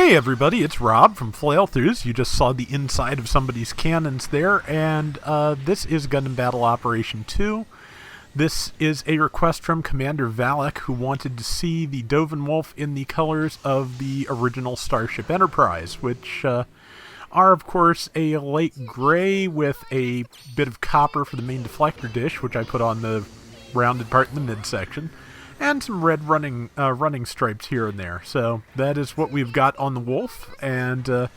Hey everybody, it's Rob from Flailthroughs. You just saw the inside of somebody's cannons there, and this is Gundam Battle Operation 2. This is a request from Commander Valak, who wanted to see the Doven Wolf in the colors of the original Starship Enterprise, which are, of course, a light gray with a bit of copper for the main deflector dish, which I put on the rounded part in the midsection, and some red running stripes here and there. So that is what we've got on the Wolf, and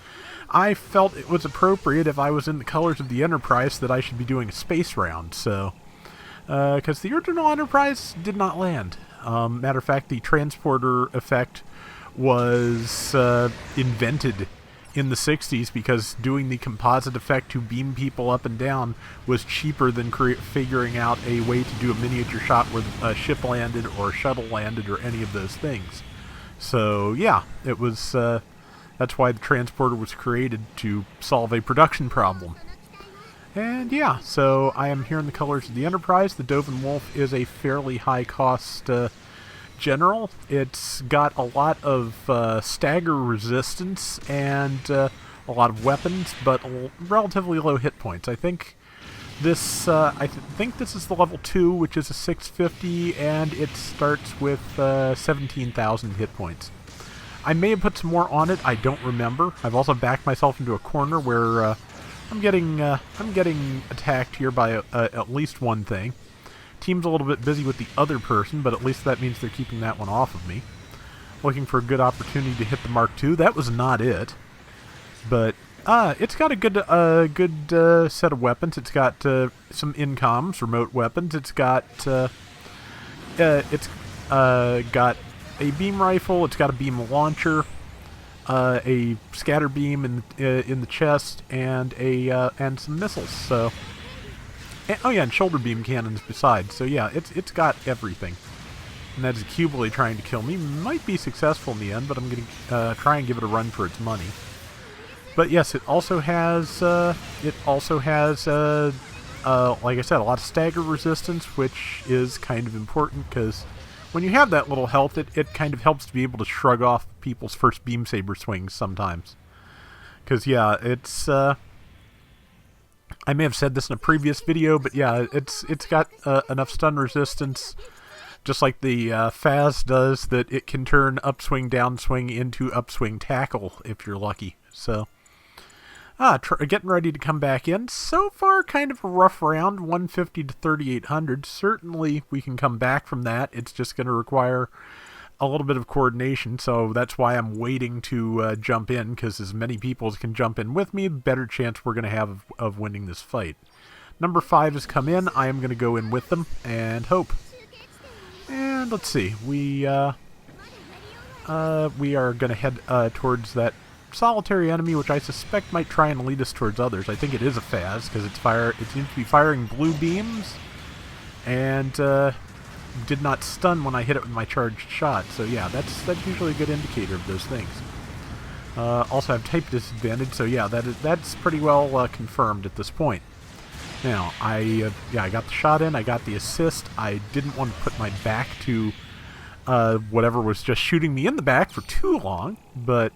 I felt it was appropriate if I was in the colors of the Enterprise that I should be doing a space round, so because the original Enterprise did not land. Matter of fact, the transporter effect was invented in the 60s because doing the composite effect to beam people up and down was cheaper than figuring out a way to do a miniature shot where a ship landed or a shuttle landed or any of those things. So yeah, it was that's why the transporter was created, to solve a production problem. And yeah, so I am here in the colors of the Enterprise. The Doven Wolf is a fairly high cost general. It's got a lot of stagger resistance and a lot of weapons, but relatively low hit points. I think this think this is the level 2, which is a 650, and it starts with 17,000 hit points. I may have put some more on it. I don't remember. I've also backed myself into a corner where I'm getting attacked here by at least one thing. Team's a little bit busy with the other person, but at least that means they're keeping that one off of me. Looking for a good opportunity to hit the Mark II. That was not it. But it's got a good set of weapons. It's got some incoms, remote weapons. It's got got a beam rifle. It's got a beam launcher, a scatter beam in the chest, and some missiles. So. Oh yeah, and shoulder beam cannons besides. So yeah, it's got everything. And that is Cubely trying to kill me. Might be successful in the end, but I'm going to try and give it a run for its money. But yes, it also has like I said, a lot of stagger resistance, which is kind of important because when you have that little health, it kind of helps to be able to shrug off people's first beam saber swings sometimes. Because yeah, it's I may have said this in a previous video, but yeah, it's got enough stun resistance, just like the Faz does, that it can turn upswing, downswing into upswing tackle if you're lucky. So, getting ready to come back in. So far, kind of a rough round, 150 to 3,800. Certainly, we can come back from that. It's just going to require a little bit of coordination, so that's why I'm waiting to jump in, because as many people as can jump in with me, the better chance we're going to have of winning this fight. Number 5 has come in. I am going to go in with them and hope. And let's see. We are going to head towards that solitary enemy, which I suspect might try and lead us towards others. I think it is a Faz, because it seems to be firing blue beams, and did not stun when I hit it with my charged shot. So yeah, that's usually a good indicator of those things. Also have type disadvantage, so yeah, that's pretty well confirmed at this point. Now, I got the shot in, I got the assist. I didn't want to put my back to whatever was just shooting me in the back for too long, but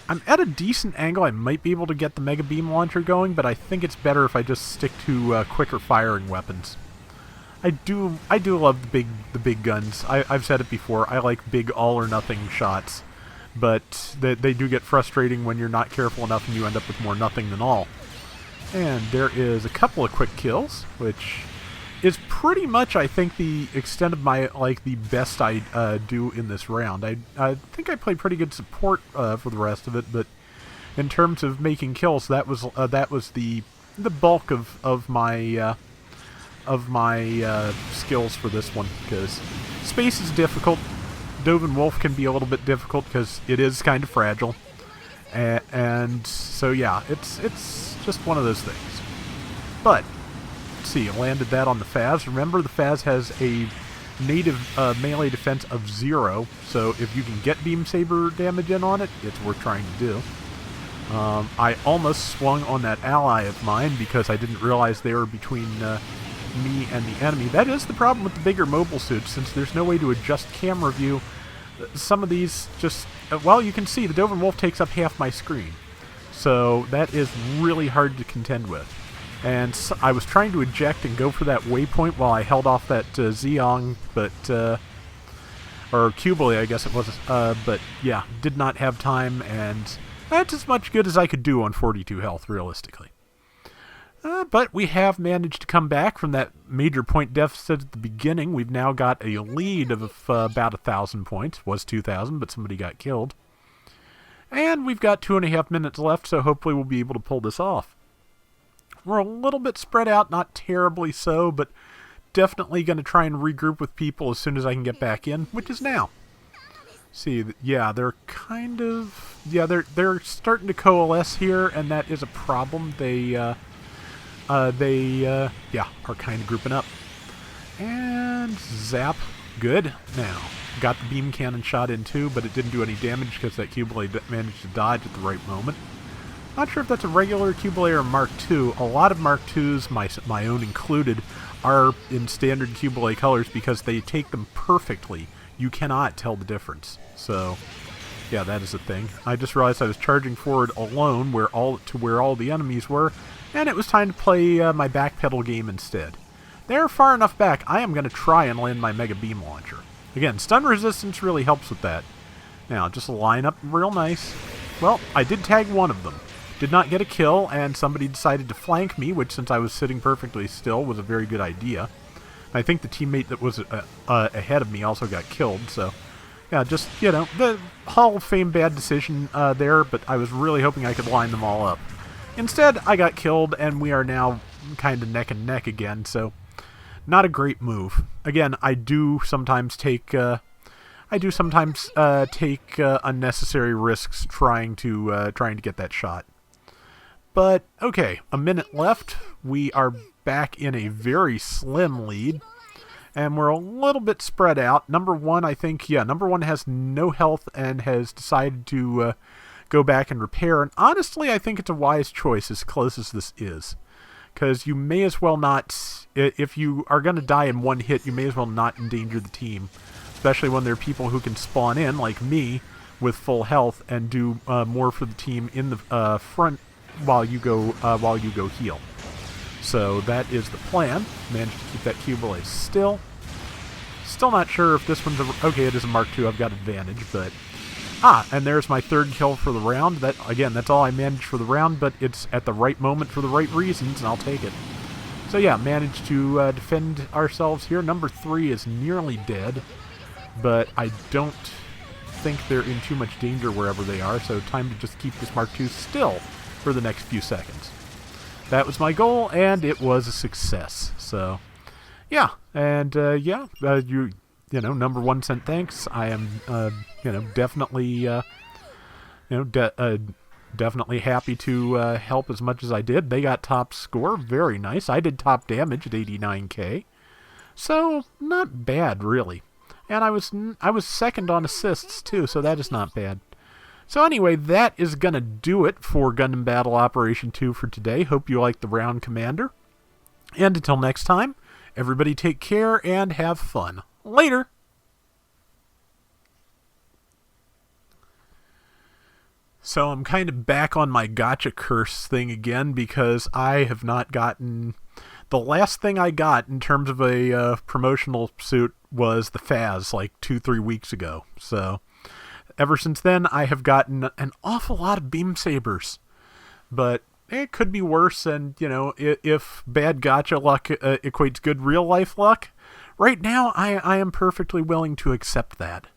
I'm at a decent angle. I might be able to get the Mega Beam Launcher going, but I think it's better if I just stick to quicker firing weapons. I do love the big guns. I've said it before. I like big all or nothing shots, but they do get frustrating when you're not careful enough and you end up with more nothing than all. And there is a couple of quick kills, which is pretty much, I think, the extent of my the best I do in this round. I think I played pretty good support for the rest of it, but in terms of making kills, that was the bulk of my skills for this one, because space is difficult. Doven Wolf can be a little bit difficult because it is kind of fragile, and so yeah, it's just one of those things. But let's see, I landed that on the Faz. Remember, the Faz has a native melee defense of 0, so if you can get beam saber damage in on it, it's worth trying to do. I almost swung on that ally of mine because I didn't realize they were between me and the enemy. That is the problem with the bigger mobile suits, since there's no way to adjust camera view some of these just... well, you can see the Doven Wolf takes up half my screen. So that is really hard to contend with. And so I was trying to eject and go for that waypoint while I held off that Zeong, but... or Cubely, I guess it was. But yeah, did not have time, and that's as much good as I could do on 42 health, realistically. But we have managed to come back from that major point deficit at the beginning. We've now got a lead of about 1,000 points. Was 2,000, but somebody got killed. And we've got 2.5 minutes left, so hopefully we'll be able to pull this off. We're a little bit spread out, not terribly so, but definitely going to try and regroup with people as soon as I can get back in, which is now. See, yeah, they're kind of... yeah, they're starting to coalesce here, and that is a problem. They yeah, are kind of grouping up. And zap. Good. Now, got the beam cannon shot in too, but it didn't do any damage because that Q-blade managed to dodge at the right moment. Not sure if that's a regular Q-blade or Mark II. A lot of Mark IIs, my own included, are in standard Q-blade colors because they take them perfectly. You cannot tell the difference. So, yeah, that is a thing. I just realized I was charging forward alone where all the enemies were, and it was time to play my backpedal game instead. They're far enough back, I am going to try and land my Mega Beam Launcher. Again, stun resistance really helps with that. Now, just line up real nice. Well, I did tag one of them. Did not get a kill, and somebody decided to flank me, which, since I was sitting perfectly still, was a very good idea. I think the teammate that was ahead of me also got killed, so... yeah, just, you know, the Hall of Fame bad decision there, but I was really hoping I could line them all up. Instead, I got killed, and we are now kind of neck and neck again, so... not a great move. Again, I do sometimes take unnecessary risks trying to get that shot. But okay, a minute left. We are back in a very slim lead, and we're a little bit spread out. Number one, I think, yeah, number one has no health and has decided to go back and repair. And honestly, I think it's a wise choice as close as this is. Because you may as well not, if you are going to die in one hit, you may as well not endanger the team. Especially when there are people who can spawn in, like me, with full health and do more for the team in the front while you go heal. So that is the plan. Managed to keep that Q-blade still. Still not sure if this one's okay, it is a Mark II, I've got advantage, but... ah, and there's my third kill for the round. That, again, that's all I managed for the round, but it's at the right moment for the right reasons, and I'll take it. So yeah, managed to defend ourselves here. Number 3 is nearly dead, but I don't think they're in too much danger wherever they are, so time to just keep this Mark II still for the next few seconds. That was my goal, and it was a success. So, yeah, and yeah, you know, number 1 sent thanks. I am, you know, definitely, definitely happy to help as much as I did. They got top score, very nice. I did top damage at 89k, so not bad really. And I was second on assists too, so that is not bad. So anyway, that is gonna do it for Gundam Battle Operation 2 for today. Hope you liked the round, Commander. And until next time, everybody take care and have fun. Later! So I'm kind of back on my gotcha curse thing again because I have not gotten... the last thing I got in terms of a promotional suit was the Faz like 2-3 weeks ago. So ever since then I have gotten an awful lot of beam sabers. But it could be worse, and you know, if bad gotcha luck equates good real life luck, right now I am perfectly willing to accept that.